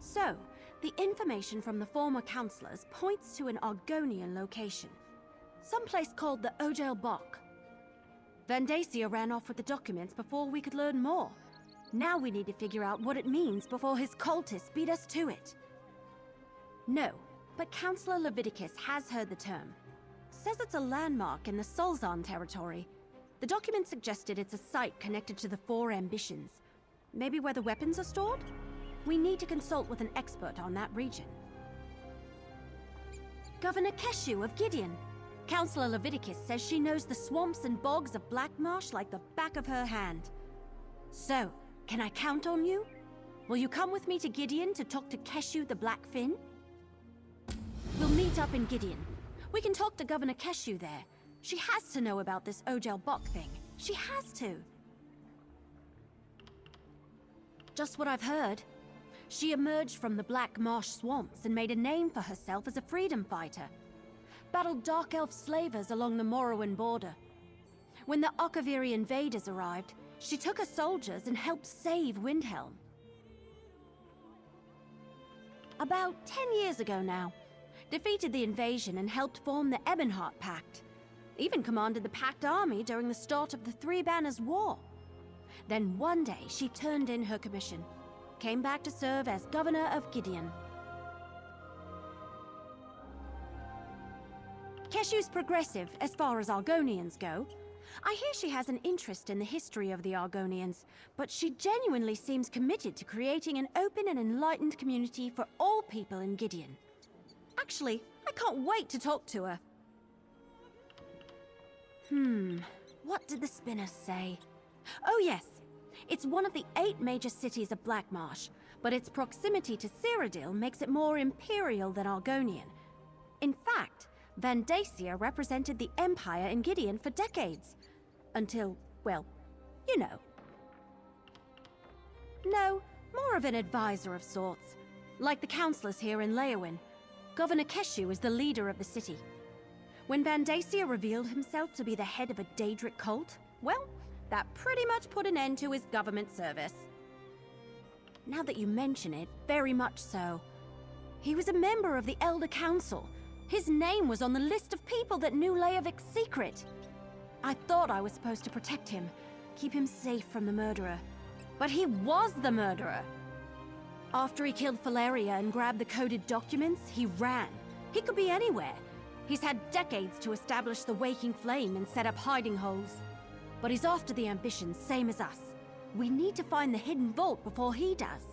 So, the information from the former councillors points to an Argonian location. Someplace called the Ojel Bok. Vandacia ran off with the documents before we could learn more. Now we need to figure out what it means before his cultists beat us to it. No, but Councillor Leviticus has heard the term. Says it's a landmark in the Solzan territory. The document suggested it's a site connected to the Four Ambitions. Maybe where the weapons are stored? We need to consult with an expert on that region. Governor Keshu of Gideon. Councillor Leviticus says she knows the swamps and bogs of Black Marsh like the back of her hand. So, can I count on you? Will you come with me to Gideon to talk to Keshu the Blackfin? We'll meet up in Gideon. We can talk to Governor Keshu there. She has to know about this Ojel Bok thing. She has to. Just what I've heard. She emerged from the Black Marsh swamps and made a name for herself as a freedom fighter. Battled Dark Elf slavers along the Morrowind border. When the Okaviri invaders arrived, she took her soldiers and helped save Windhelm. About 10 years ago now, defeated the invasion and helped form the Ebonheart Pact. Even commanded the Pact army during the start of the Three Banners War. Then one day she turned in her commission, came back to serve as governor of Gideon. Keshu's progressive as far as Argonians go. I hear she has an interest in the history of the Argonians, but she genuinely seems committed to creating an open and enlightened community for all people in Gideon. Actually, I can't wait to talk to her. What did the spinners say? Oh yes, it's one of the 8 major cities of Blackmarsh, but its proximity to Cyrodiil makes it more imperial than Argonian. In fact, Vandacia represented the Empire in Gideon for decades. Until, well, you know. No, more of an advisor of sorts. Like the councillors here in Leowyn. Governor Keshu is the leader of the city. When Vandacia revealed himself to be the head of a Daedric cult, well, that pretty much put an end to his government service. Now that you mention it, very much so. He was a member of the Elder Council. His name was on the list of people that knew Leovik's secret. I thought I was supposed to protect him, keep him safe from the murderer. But he was the murderer. After he killed Valeria and grabbed the coded documents, he ran. He could be anywhere. He's had decades to establish the Waking Flame and set up hiding holes. But he's after the ambitions, same as us. We need to find the hidden vault before he does.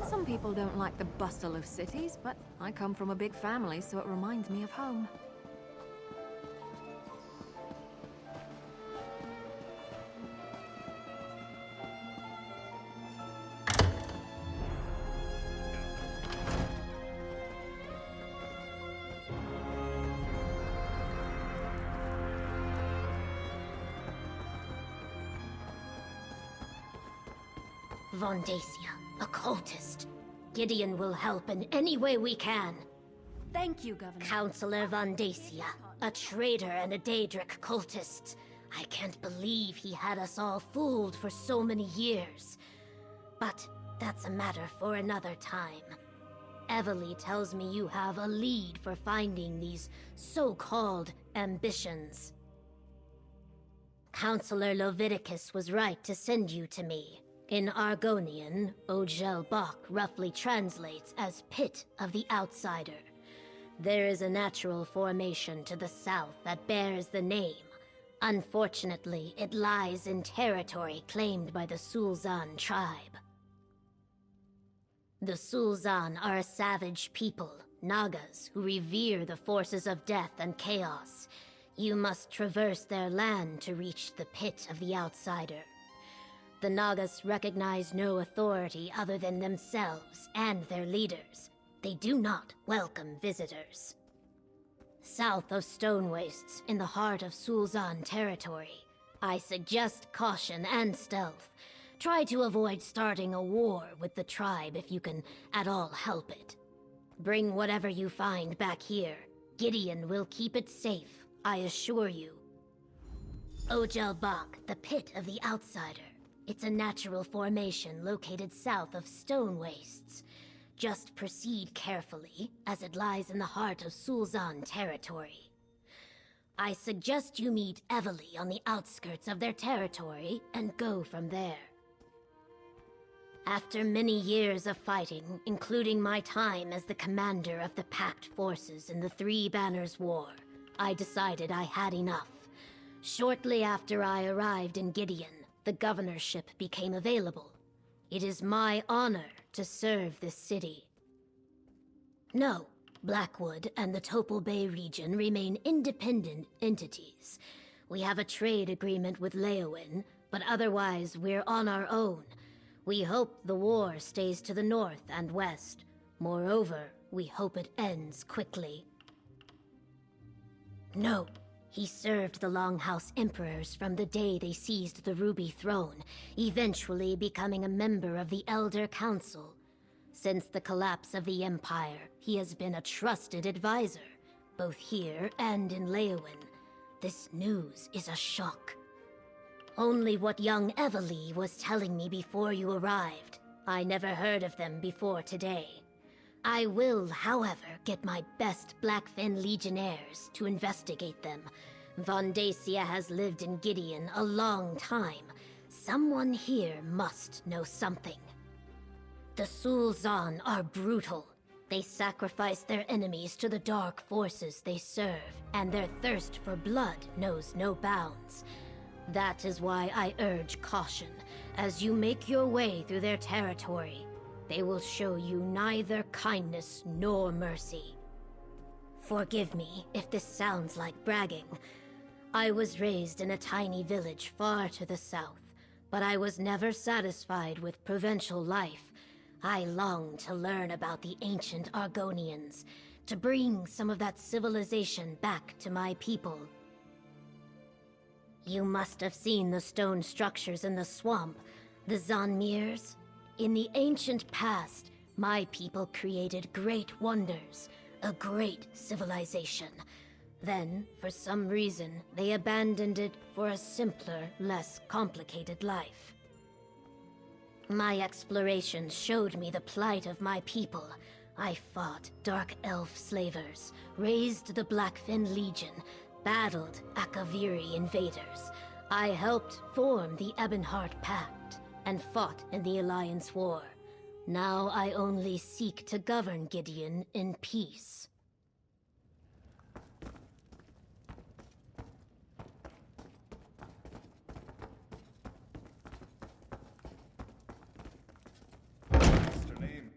Some people don't like the bustle of cities, but I come from a big family, so it reminds me of home. Vandacia, a cultist. Gideon will help in any way we can. Thank you, Governor. Councillor Vandacia, a traitor and a Daedric cultist. I can't believe he had us all fooled for so many years. But that's a matter for another time. Evely tells me you have a lead for finding these so-called ambitions. Councillor Leviticus was right to send you to me. In Argonian, Ojel Bok roughly translates as Pit of the Outsider. There is a natural formation to the south that bears the name. Unfortunately, it lies in territory claimed by the Sulzan tribe. The Sulzan are a savage people, Nagas, who revere the forces of death and chaos. You must traverse their land to reach the pit of the outsider. The Nagas recognize no authority other than themselves and their leaders. They do not welcome visitors. South of Stone Wastes, in the heart of Sulzan territory, I suggest caution and stealth. Try to avoid starting a war with the tribe if you can at all help it. Bring whatever you find back here. Gideon will keep it safe, I assure you. Ojelbach, the pit of the outsider. It's a natural formation located south of Stone Wastes. Just proceed carefully, as it lies in the heart of Sulzan territory. I suggest you meet Evely on the outskirts of their territory and go from there. After many years of fighting, including my time as the commander of the Pact forces in the Three Banners War, I decided I had enough. Shortly after I arrived in Gideon, the governorship became available. It is my honor to serve this city. No, Blackwood and the Topal Bay region remain independent entities. We have a trade agreement with Leowin, but otherwise we're on our own. We hope the war stays to the north and west. Moreover, we hope it ends quickly. No, he served the Longhouse Emperors from the day they seized the Ruby Throne, eventually becoming a member of the Elder Council. Since the collapse of the Empire, he has been a trusted advisor, both here and in Leowin. This news is a shock. Only what young Evely was telling me before you arrived. I never heard of them before today. I will, however, get my best Blackfin Legionnaires to investigate them. Vondacia has lived in Gideon a long time. Someone here must know something. The Sulzan are brutal. They sacrifice their enemies to the dark forces they serve, and their thirst for blood knows no bounds. That is why I urge caution. As you make your way through their territory, they will show you neither kindness nor mercy. Forgive me if this sounds like bragging. I was raised in a tiny village far to the south, but I was never satisfied with provincial life. I long to learn about the ancient Argonians, to bring some of that civilization back to my people. You must have seen the stone structures in the swamp, the Zanmirs. In the ancient past, my people created great wonders, a great civilization. Then, for some reason, they abandoned it for a simpler, less complicated life. My explorations showed me the plight of my people. I fought Dark Elf slavers, raised the Blackfin Legion, battled Akaviri invaders. I helped form the Ebonheart Pact, and fought in the Alliance War. Now I only seek to govern Gideon in peace. Mr. Name.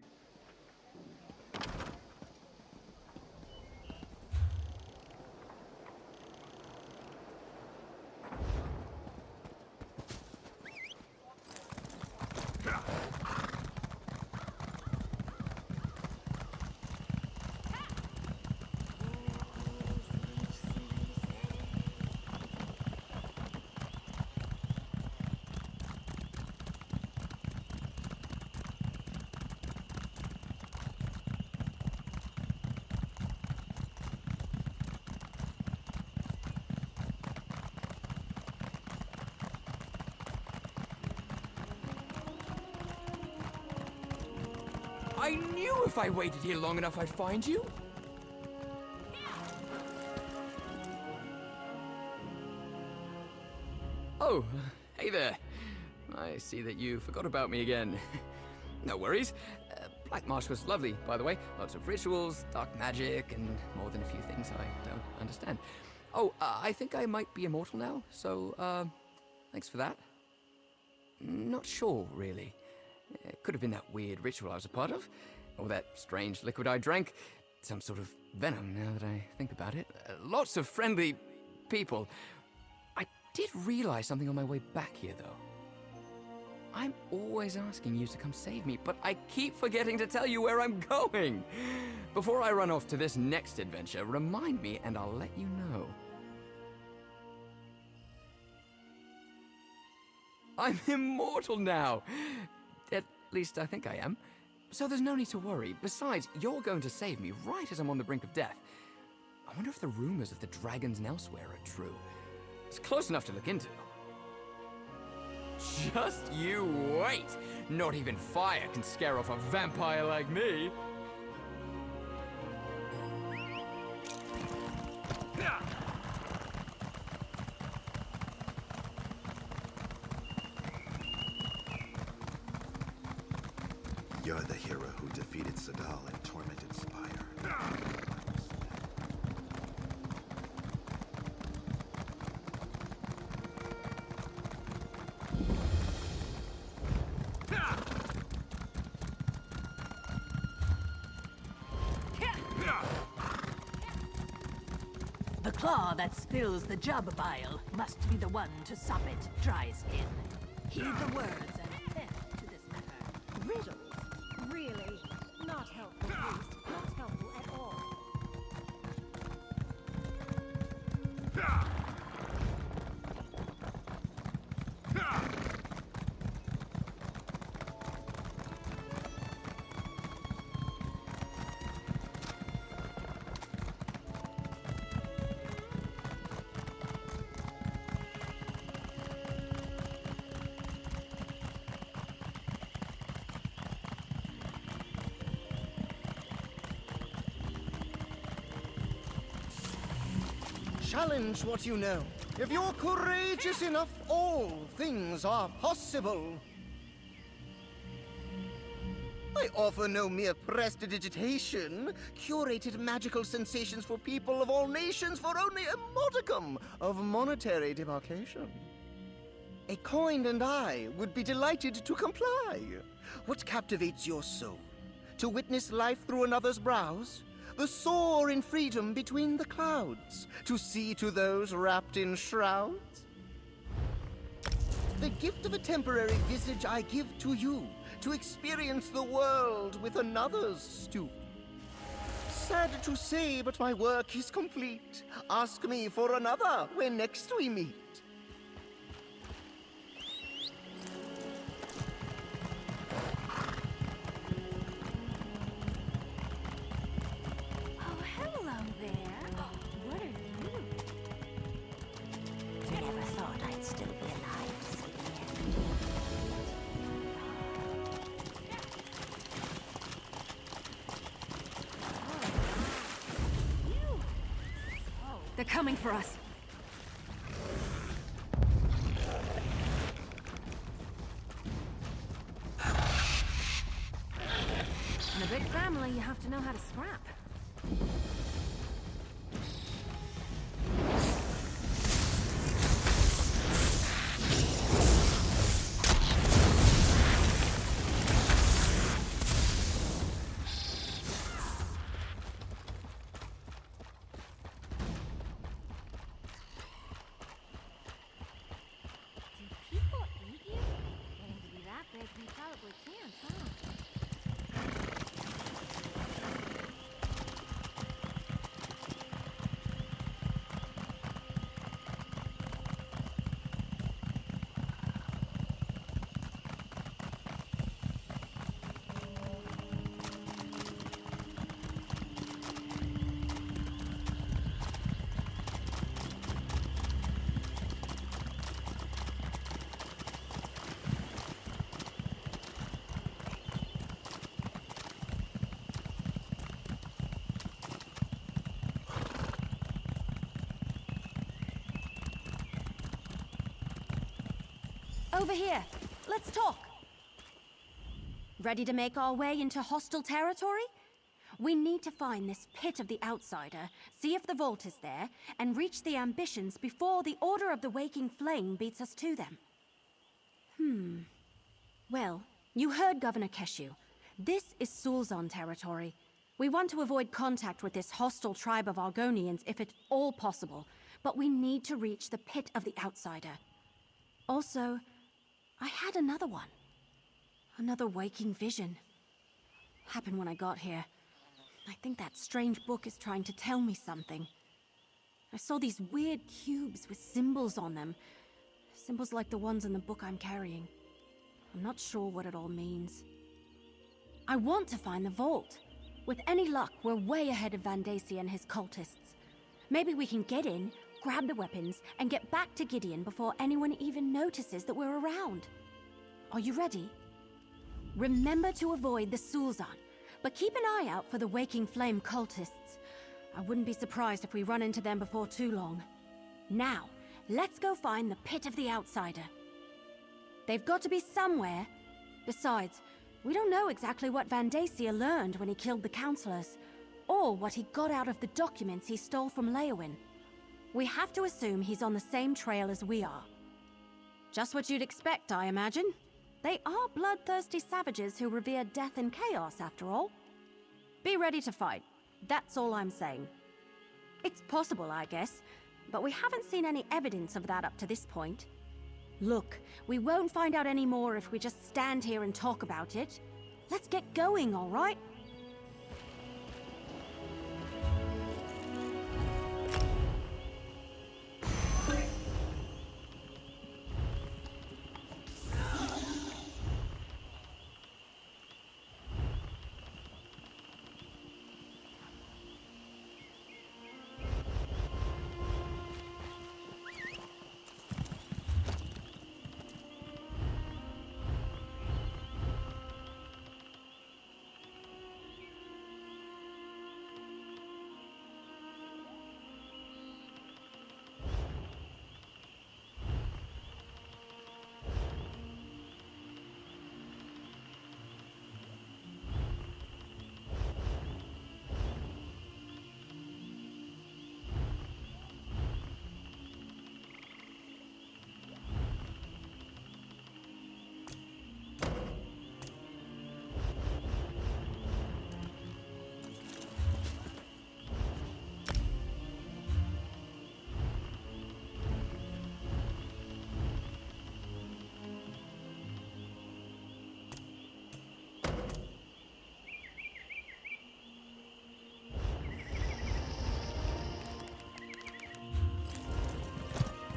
I knew if I waited here long enough I'd find you. Oh, hey there. I see that you forgot about me again. No worries. Black Marsh was lovely, by the way. Lots of rituals, dark magic, and more than a few things I don't understand. Oh, I think I might be immortal now, so, thanks for that. Not sure, really. It could have been that weird ritual I was a part of, or that strange liquid I drank. Some sort of venom, now that I think about it. Lots of friendly... people. I did realize something on my way back here, though. I'm always asking you to come save me, but I keep forgetting to tell you where I'm going. Before I run off to this next adventure, remind me and I'll let you know. I'm immortal now! At least I think I am. So there's no need to worry. Besides, you're going to save me right as I'm on the brink of death. I wonder if the rumors of the dragons and elsewhere are true. It's close enough to look into. Just you wait! Not even fire can scare off a vampire like me! You're the hero who defeated Sadal and tormented Spire. The claw that spills the jub bile must be the one to sop it, dry skin. Heed the words and head to this matter. Riddles? Really? Not helpful, priest. Not helpful at all. Challenge what you know. If you're courageous enough, all things are possible. I offer no mere prestidigitation, curated magical sensations for people of all nations for only a modicum of monetary demarcation. A coin and I would be delighted to comply. What captivates your soul? To witness life through another's brows? The soar in freedom between the clouds, to see to those wrapped in shrouds? The gift of a temporary visage I give to you, to experience the world with another's stoop. Sad to say, but my work is complete. Ask me for another when next we meet. Oh, hello there. What are you? Never thought I'd still be alive to see the end. They're coming for us. In a big family, you have to know how to scrap. People eat you? Getting to be that big, we probably can't, huh? Over here. Let's talk. Ready to make our way into hostile territory? We need to find this pit of the outsider, see if the vault is there, and reach the ambitions before the Order of the Waking Flame beats us to them. Well, you heard Governor Keshu. This is Sulzon territory. We want to avoid contact with this hostile tribe of Argonians if at all possible, but we need to reach the pit of the outsider. Also, I had another one. Another waking vision. Happened when I got here. I think that strange book is trying to tell me something. I saw these weird cubes with symbols on them. Symbols like the ones in the book I'm carrying. I'm not sure what it all means. I want to find the vault. With any luck, we're way ahead of Vandacia and his cultists. Maybe we can get in, grab the weapons, and get back to Gideon before anyone even notices that we're around. Are you ready? Remember to avoid the Sulzan, but keep an eye out for the Waking Flame cultists. I wouldn't be surprised if we run into them before too long. Now, let's go find the pit of the outsider. They've got to be somewhere. Besides, we don't know exactly what Vandacia learned when he killed the counselors, or what he got out of the documents he stole from Leowyn. We have to assume he's on the same trail as we are. Just what you'd expect, I imagine. They are bloodthirsty savages who revere death and chaos, after all. Be ready to fight. That's all I'm saying. It's possible, I guess, but we haven't seen any evidence of that up to this point. Look, we won't find out any more if we just stand here and talk about it. Let's get going, all right?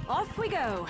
Off we go!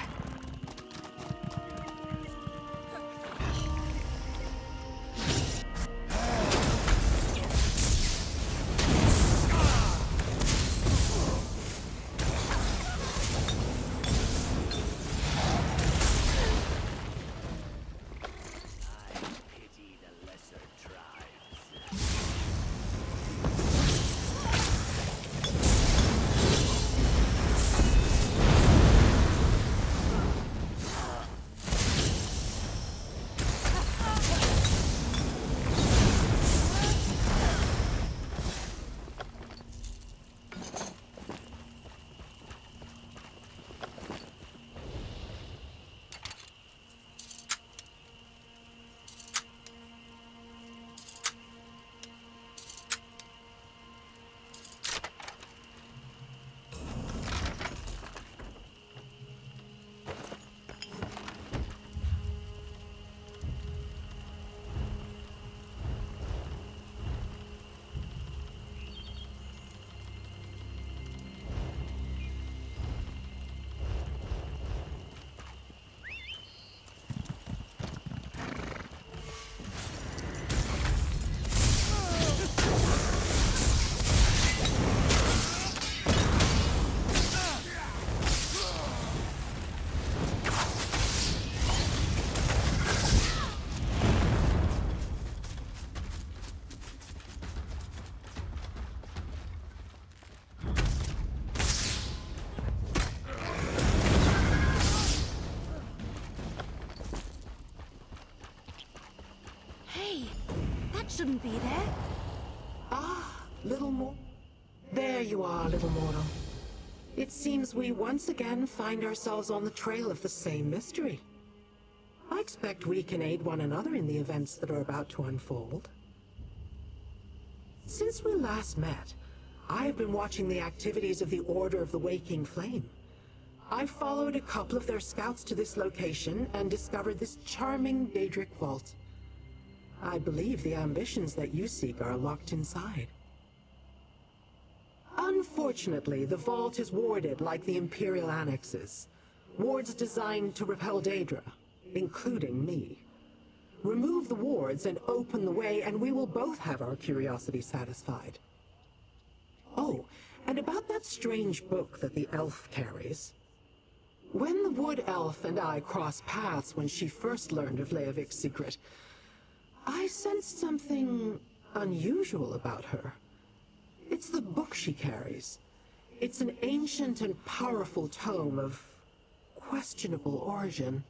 Shouldn't be there. Ah, little more. There you are, little mortal. It seems we once again find ourselves on the trail of the same mystery. I expect we can aid one another in the events that are about to unfold. Since we last met, I have been watching the activities of the Order of the Waking Flame. I followed a couple of their scouts to this location and discovered this charming Daedric vault. I believe the ambitions that you seek are locked inside. Unfortunately, the vault is warded like the Imperial annexes. Wards designed to repel Daedra, including me. Remove the wards and open the way, and we will both have our curiosity satisfied. Oh, and about that strange book that the elf carries. When the wood elf and I crossed paths when she first learned of Leovik's secret, I sensed something unusual about her. It's the book she carries. It's an ancient and powerful tome of questionable origin.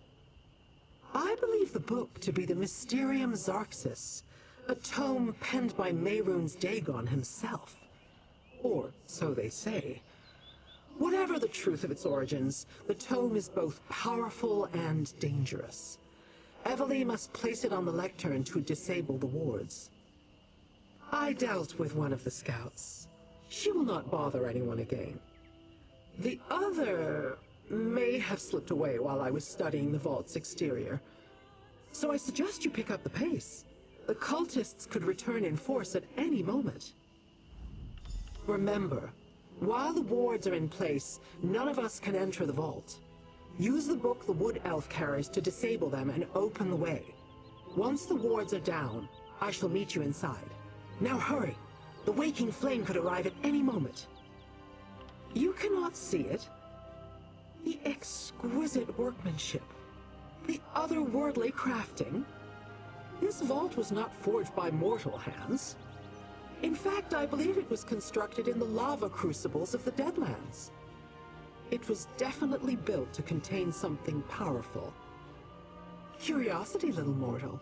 I believe the book to be the Mysterium Xarxis, a tome penned by Mehrunes Dagon himself. Or so they say. Whatever the truth of its origins, the tome is both powerful and dangerous. Evely must place it on the lectern to disable the wards. I dealt with one of the scouts. She will not bother anyone again. The other may have slipped away while I was studying the vault's exterior. So I suggest you pick up the pace. The cultists could return in force at any moment. Remember, while the wards are in place, none of us can enter the vault. Use the book the wood elf carries to disable them and open the way. Once the wards are down, I shall meet you inside. Now hurry! The waking flame could arrive at any moment. You cannot see it. The exquisite workmanship. The otherworldly crafting. This vault was not forged by mortal hands. In fact, I believe it was constructed in the lava crucibles of the Deadlands. It was definitely built to contain something powerful. Curiosity, little mortal.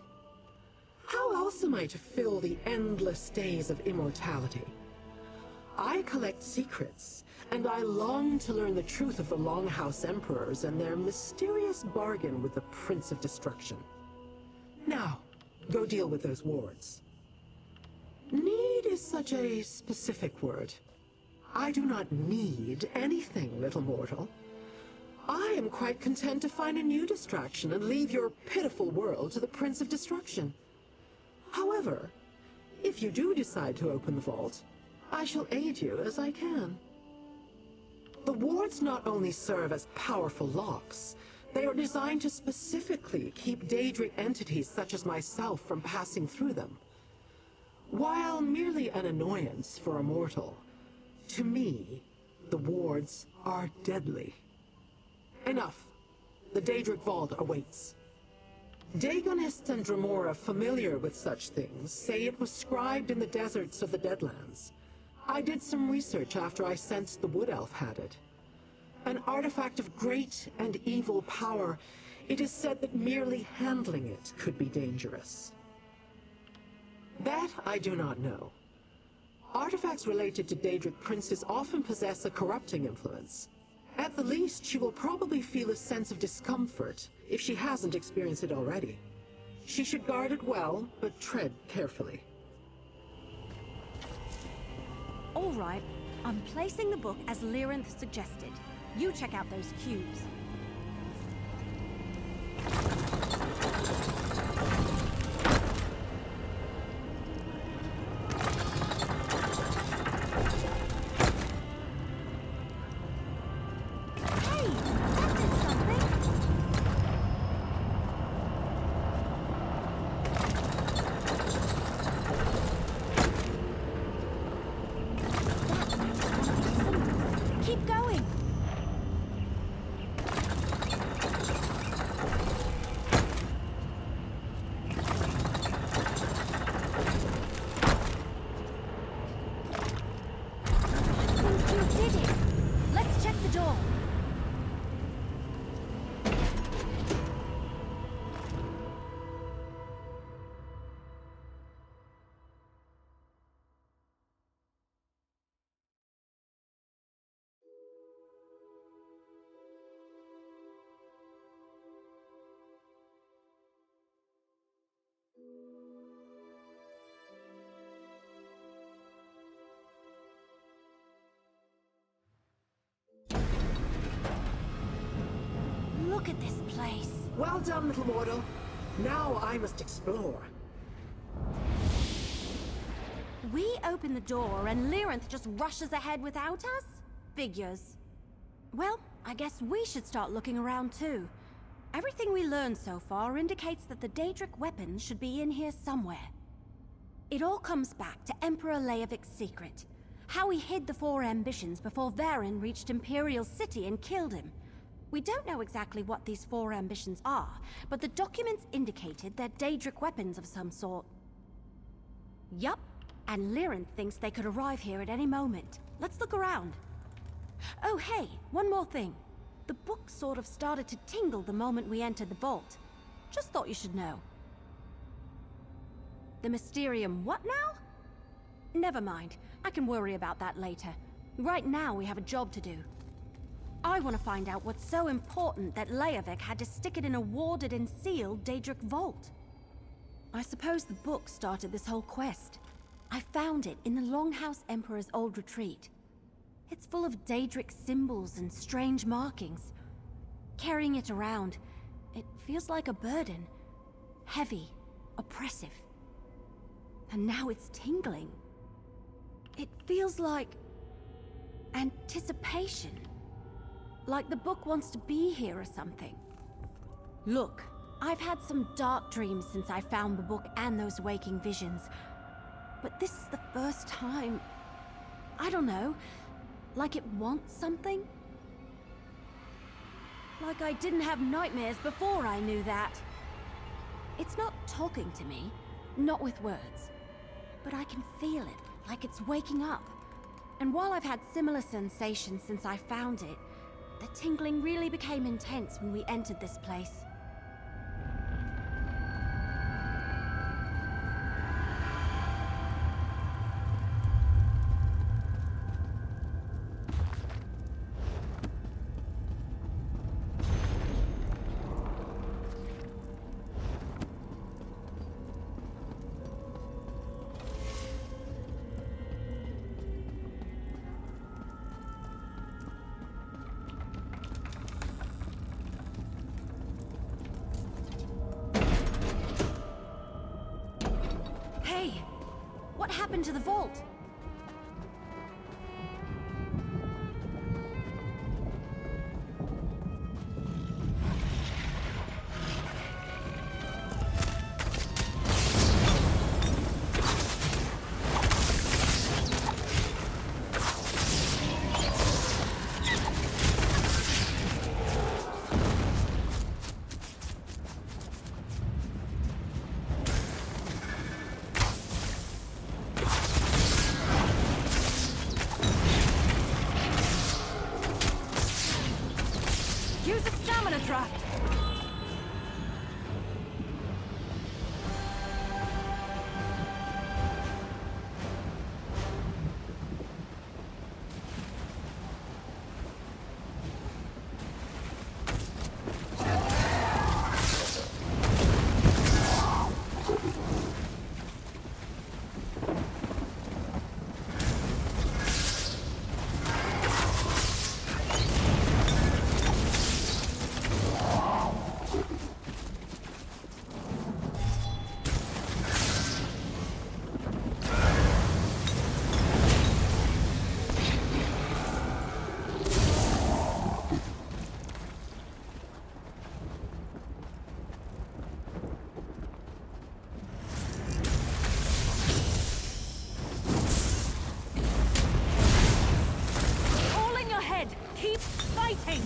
How else am I to fill the endless days of immortality? I collect secrets, and I long to learn the truth of the Longhouse Emperors and their mysterious bargain with the Prince of Destruction. Now, go deal with those wards. Need is such a specific word. I do not need anything, little mortal. I am quite content to find a new distraction and leave your pitiful world to the Prince of Destruction. However, if you do decide to open the vault, I shall aid you as I can. The wards not only serve as powerful locks, they are designed to specifically keep Daedric entities such as myself from passing through them. While merely an annoyance for a mortal, to me, the wards are deadly. Enough. The Daedric Vault awaits. Dagonists and Dremora familiar with such things say it was scribed in the deserts of the Deadlands. I did some research after I sensed the Wood Elf had it. An artifact of great and evil power, it is said that merely handling it could be dangerous. That I do not know. Artifacts related to Daedric princes often possess a corrupting influence. At the least, she will probably feel a sense of discomfort if she hasn't experienced it already. She should guard it well, but tread carefully. All right, I'm placing the book as Lyrinth suggested. You check out those cubes. Keep going! You did it! Let's check the door. Look at this place. Well done, little mortal. Now I must explore. We open the door and Lyranth just rushes ahead without us? Figures. Well, I guess we should start looking around too. Everything we learned so far indicates that the Daedric weapons should be in here somewhere. It all comes back to Emperor Leovik's secret. How he hid the four ambitions before Varen reached Imperial City and killed him. We don't know exactly what these four ambitions are, but the documents indicated they're Daedric weapons of some sort. Yup, and Lyranth thinks they could arrive here at any moment. Let's look around. Oh hey, one more thing. The book sort of started to tingle the moment we entered the vault. Just thought you should know. The Mysterium what now? Never mind. I can worry about that later. Right now we have a job to do. I want to find out what's so important that Leovik had to stick it in a warded and sealed Daedric vault. I suppose the book started this whole quest. I found it in the Longhouse Emperor's old retreat. It's full of Daedric symbols and strange markings. Carrying it around, it feels like a burden. Heavy, oppressive. And now it's tingling. It feels like anticipation. Like the book wants to be here or something. Look, I've had some dark dreams since I found the book and those waking visions. But this is the first time... I don't know, like it wants something? Like I didn't have nightmares before I knew that. It's not talking to me, not with words. But I can feel it, like it's waking up. And while I've had similar sensations since I found it, the tingling really became intense when we entered this place. Hey, what happened to the vault? Use a stamina draft! Keep fighting!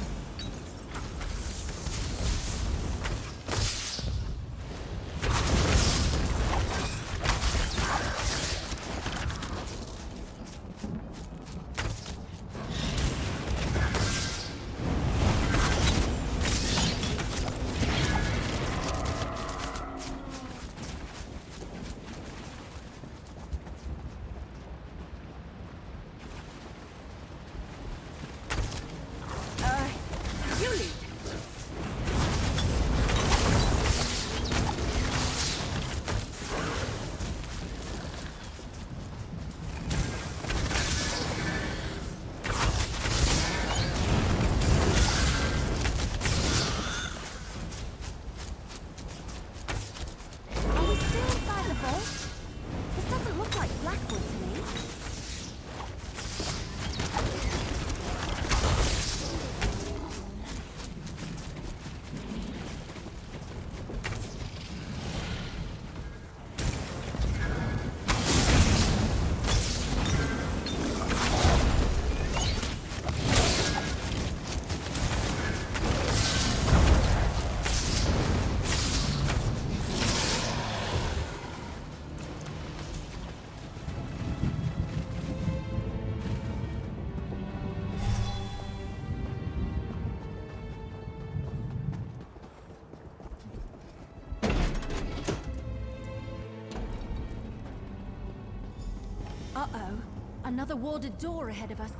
Another warded door ahead of us.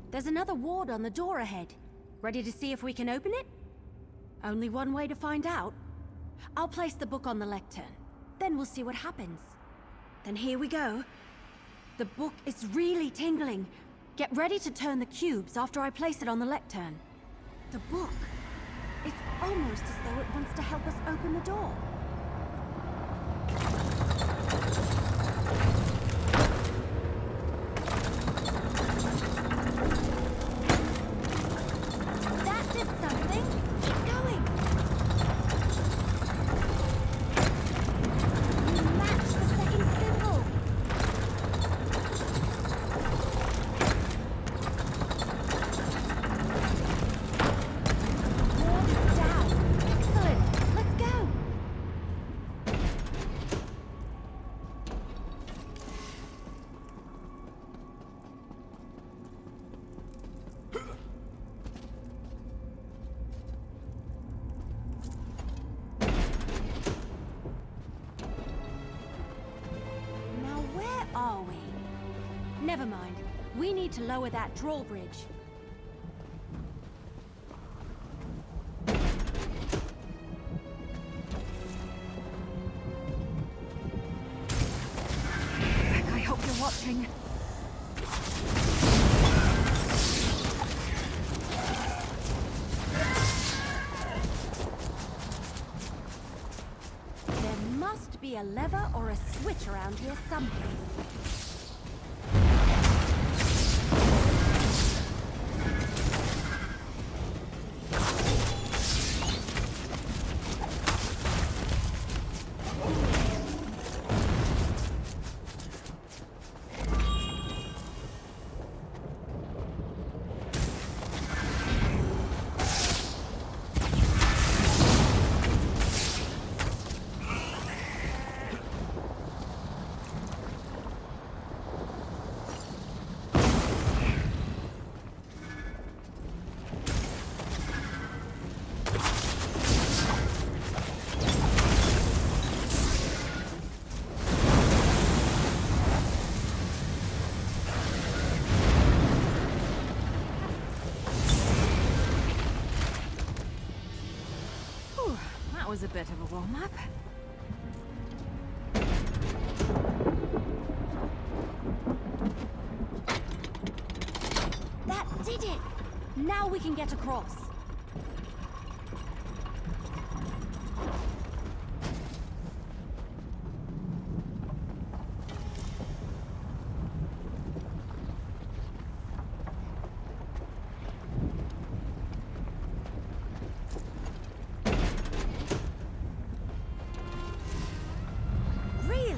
There's another ward on the door ahead. Ready to see if we can open it? Only one way to find out. I'll place the book on the lectern. Then we'll see what happens. Then here we go. The book is really tingling. Get ready to turn the cubes after I place it on the lectern. The book. It's almost as though it wants to help us open the door. That did something. Keep going. You matched the second symbol. The ward is down. Excellent. Let's go. Now where are we? Never mind. We need to lower that drawbridge. I hope you're watching. There must be a lever or a switch around here someplace. Whew, that was a bit of a warm-up. That did it! Now we can get across. Really?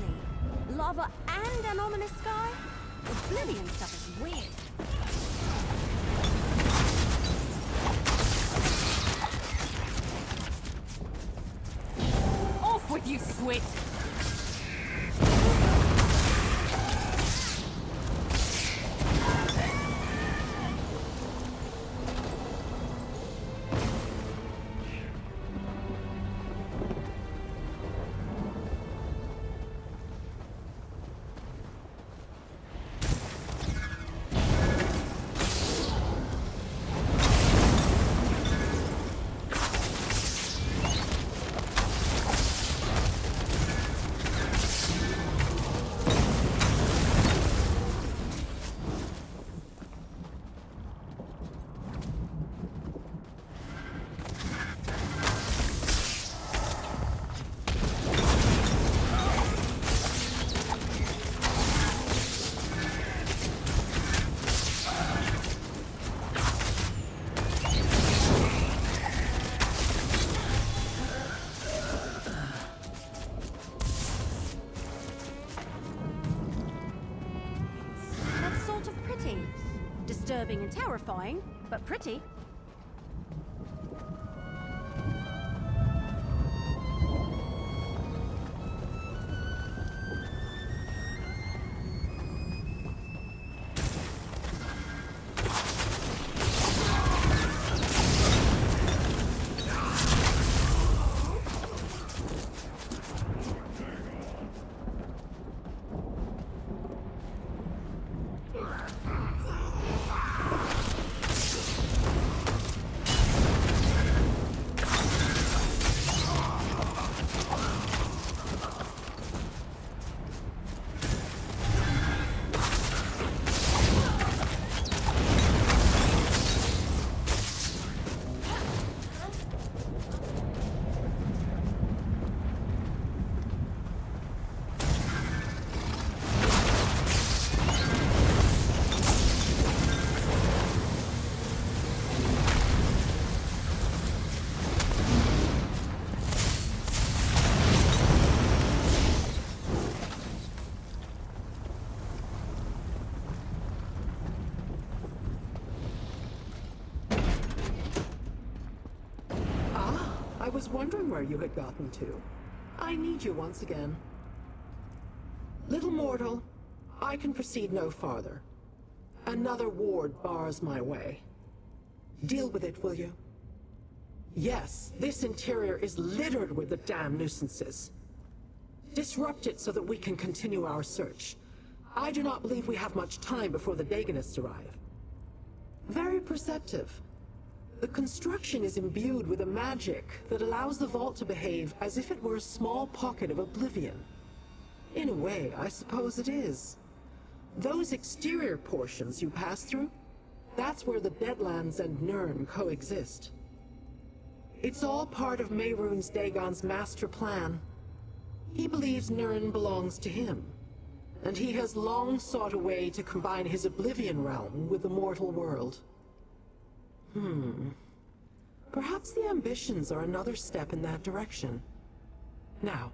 Lava and an ominous sky? Oblivion stuff is weird. Off with you, Swit! That's sort of pretty. Disturbing and terrifying, but pretty. wondering where you had gotten to. I need you once again. Little mortal, I can proceed no farther. Another ward bars my way. Deal with it, will you? Yes, this interior is littered with the damn nuisances. Disrupt it so that we can continue our search. I do not believe we have much time before the Dagonists arrive. Very perceptive. The construction is imbued with a magic that allows the vault to behave as if it were a small pocket of oblivion. In a way, I suppose it is. Those exterior portions you pass through, that's where the Deadlands and Nirn coexist. It's all part of Mehrunes Dagon's master plan. He believes Nirn belongs to him, and he has long sought a way to combine his Oblivion realm with the mortal world. Perhaps the ambitions are another step in that direction. Now,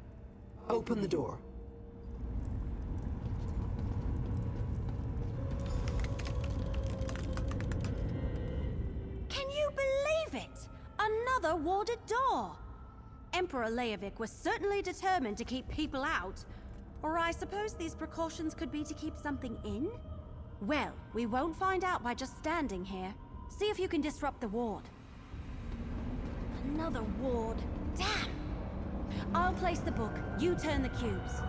open the door. Can you believe it? Another warded door! Emperor Leovic was certainly determined to keep people out. Or I suppose these precautions could be to keep something in? Well, we won't find out by just standing here. See if you can disrupt the ward. Another ward. Damn! I'll place the book. You turn the cubes.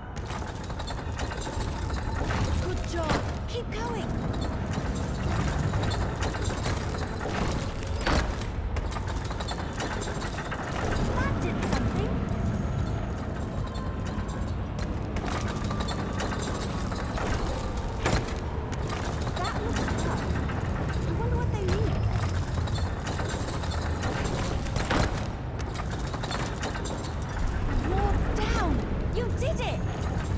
Good job. Keep going. That did something. That looks tough. I wonder what they mean. Ward's down. You did it.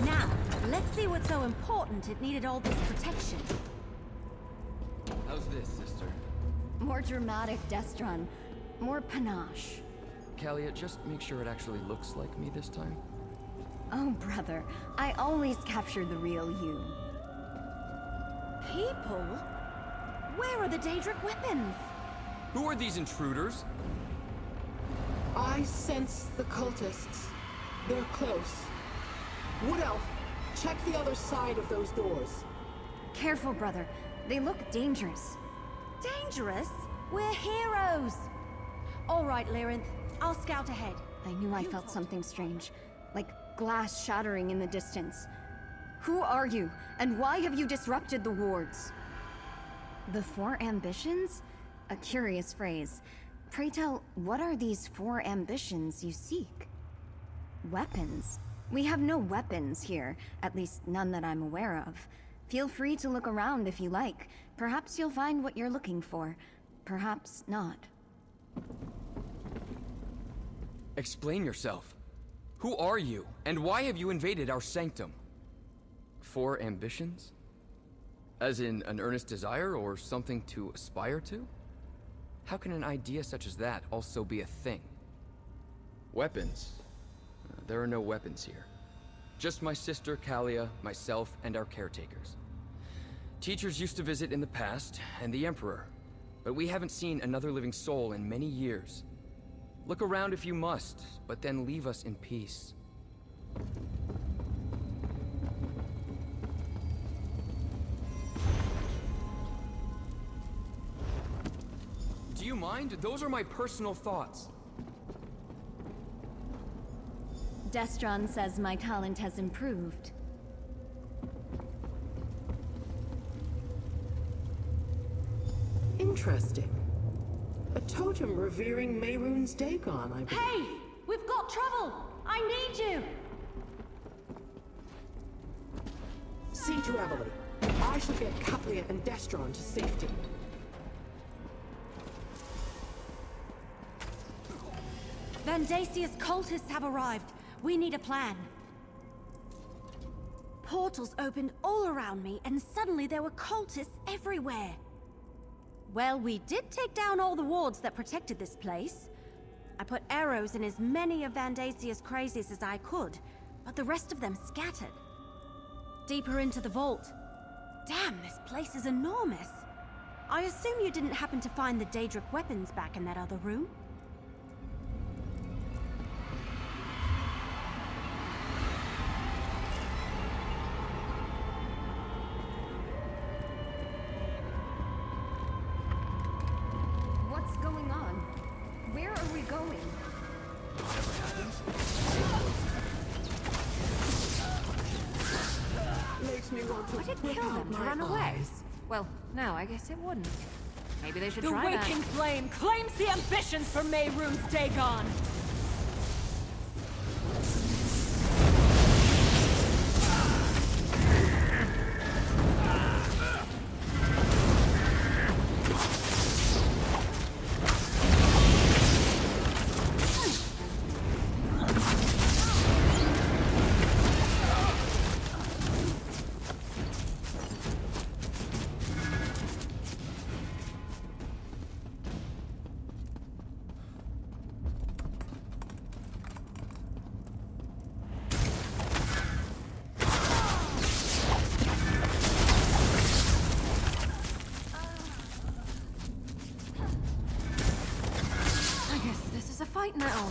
Now, let's see what's so important it needed all this protection. How's this, sister? More dramatic, Destron. More panache. Kalia, just make sure it actually looks like me this time. Oh, brother. I always capture the real you. People? Where are the Daedric weapons? Who are these intruders? I sense the cultists. They're close. Wood Elf, check the other side of those doors. Careful, brother. They look dangerous. Dangerous? We're heroes! All right, Lyrinth. I'll scout ahead. I knew I felt something strange. Like glass shattering in the distance. Who are you? And why have you disrupted the wards? The four ambitions? A curious phrase. Pray tell, what are these four ambitions you seek? Weapons? We have no weapons here, at least none that I'm aware of. Feel free to look around if you like. Perhaps you'll find what you're looking for. Perhaps not. Explain yourself. Who are you, and why have you invaded our sanctum? Four ambitions? As in an earnest desire or something to aspire to? How can an idea such as that also be a thing? Weapons? There are no weapons here. Just my sister Kalia, myself, and our caretakers. Teachers used to visit in the past, and the Emperor. But we haven't seen another living soul in many years. Look around if you must, but then leave us in peace. Do you mind? Those are my personal thoughts. Destron says my talent has improved. Interesting. A totem revering Mehrunes Dagon, I believe. Hey! We've got trouble! I need you! See to Emily. I shall get Kaplia and Destron to safety. Vandasia's cultists have arrived. We need a plan. Portals opened all around me, and suddenly there were cultists everywhere. Well, we did take down all the wards that protected this place. I put arrows in as many of Vandasia's crazies as I could, but the rest of them scattered. Deeper into the vault. Damn, this place is enormous. I assume you didn't happen to find the Daedric weapons back in that other room? Would it kill them to run away? Well, no, I guess it wouldn't. Maybe they should The try that. waking flame claims the ambitions for Mehrunes Dagon! I guess this is a fight now.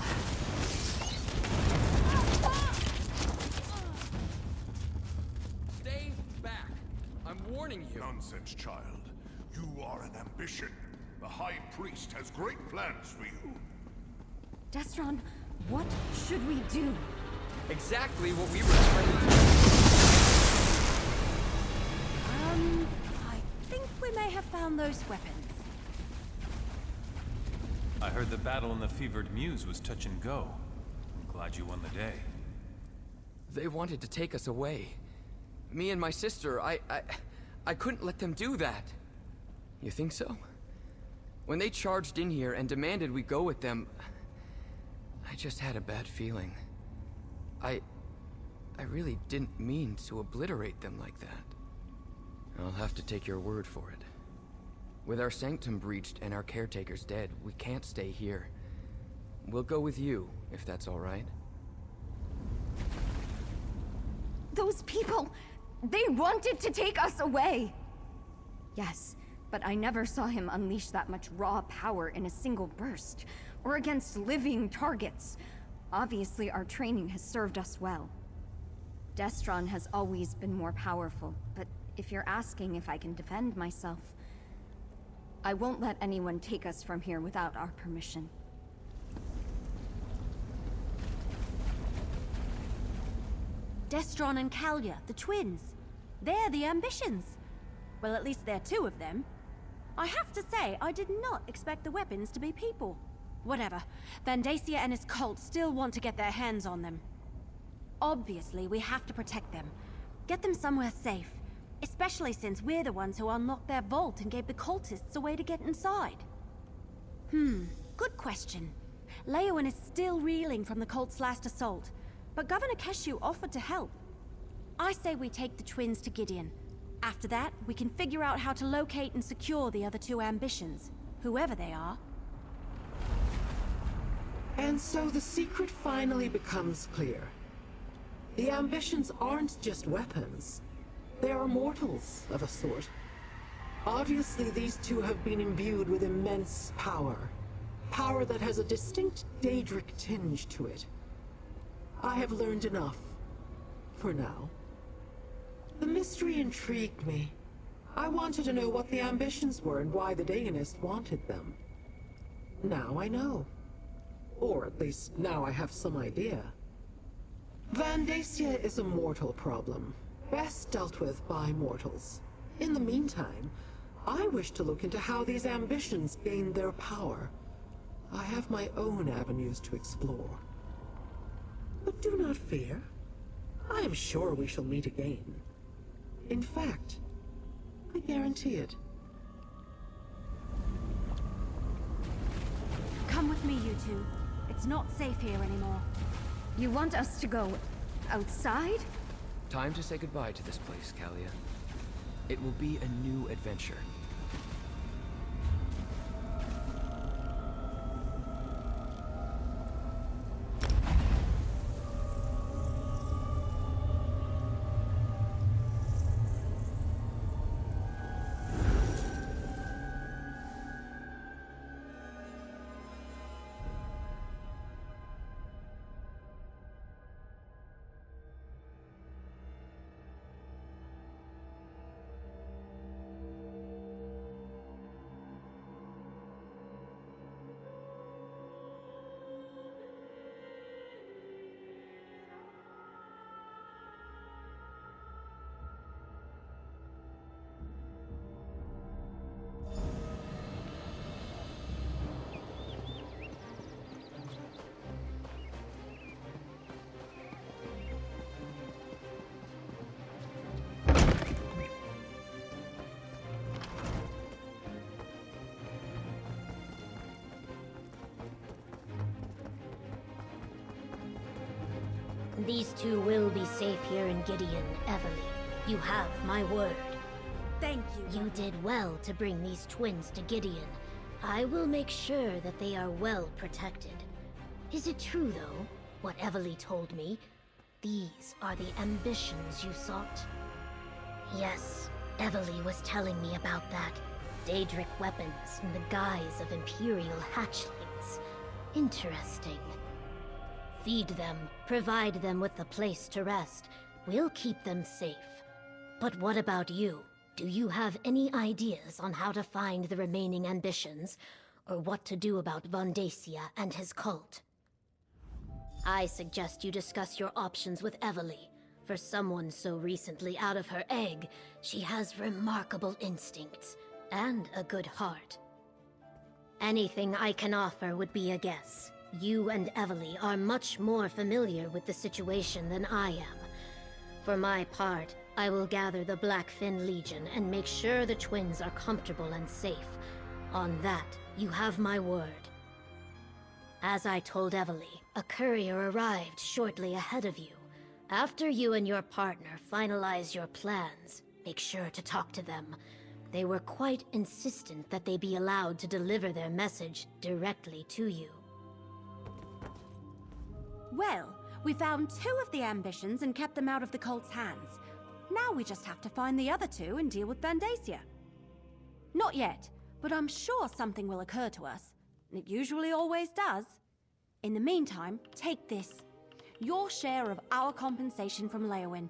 Stay back. I'm warning you. Nonsense, child. You are an ambition. The High Priest has great plans for you. Destron, what should we do? Exactly what we were trained to I think we may have found those weapons. I heard the battle in the Fevered Muse was touch and go. I'm glad you won the day. They wanted to take us away. Me and my sister, I couldn't let them do that. You think so? When they charged in here and demanded we go with them, I just had a bad feeling. I really didn't mean to obliterate them like that. I'll have to take your word for it. With our sanctum breached and our caretakers dead, we can't stay here. We'll go with you, if that's all right. Those people! They wanted to take us away! Yes, but I never saw him unleash that much raw power in a single burst, or against living targets. Obviously, our training has served us well. Destron has always been more powerful, but if you're asking if I can defend myself, I won't let anyone take us from here without our permission. Destron and Kalia, the twins. They're the ambitions. Well, at least there are two of them. I have to say, I did not expect the weapons to be people. Whatever. Vandacia and his cult still want to get their hands on them. Obviously, we have to protect them. Get them somewhere safe. Especially since we're the ones who unlocked their vault and gave the cultists a way to get inside. Good question. Leowyn is still reeling from the cult's last assault, but Governor Keshu offered to help. I say we take the twins to Gideon. After that, we can figure out how to locate and secure the other two ambitions, whoever they are. And so the secret finally becomes clear. The ambitions aren't just weapons. They are mortals of a sort. Obviously, these two have been imbued with immense power. Power that has a distinct Daedric tinge to it. I have learned enough. For now. The mystery intrigued me. I wanted to know what the ambitions were and why the Dagonist wanted them. Now I know. Or at least now I have some idea. Vandacia is a mortal problem, best dealt with by mortals. In the meantime, I wish to look into how these ambitions gain their power. I have my own avenues to explore. But do not fear. I am sure we shall meet again. In fact, I guarantee it. Come with me, you two. It's not safe here anymore. You want us to go outside? Time to say goodbye to this place, Kalia. It will be a new adventure. These two will be safe here in Gideon, Evely. You have my word. Thank you. You did well to bring these twins to Gideon. I will make sure that they are well protected. Is it true, though, what Evely told me? These are the ambitions you sought? Yes, Evely was telling me about that. Daedric weapons in the guise of Imperial hatchlings. Interesting. Feed them, provide them with a place to rest. We'll keep them safe. But what about you? Do you have any ideas on how to find the remaining ambitions? Or what to do about Vondacia and his cult? I suggest you discuss your options with Evely. For someone so recently out of her egg, she has remarkable instincts and a good heart. Anything I can offer would be a guess. You and Evely are much more familiar with the situation than I am. For my part, I will gather the Blackfin Legion and make sure the twins are comfortable and safe. On that, you have my word. As I told Evely, a courier arrived shortly ahead of you. After you and your partner finalize your plans, make sure to talk to them. They were quite insistent that they be allowed to deliver their message directly to you. Well, we found 2 of the ambitions and kept them out of the cult's hands. Now we just have to find the other 2 and deal with Vandacia. Not yet, but I'm sure something will occur to us. It usually always does. In the meantime, take this. Your share of our compensation from Leowyn.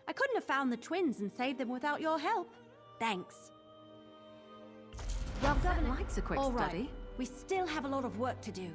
I couldn't have found the twins and saved them without your help. Thanks. Well, Governor likes a quick All right. study. We still have a lot of work to do.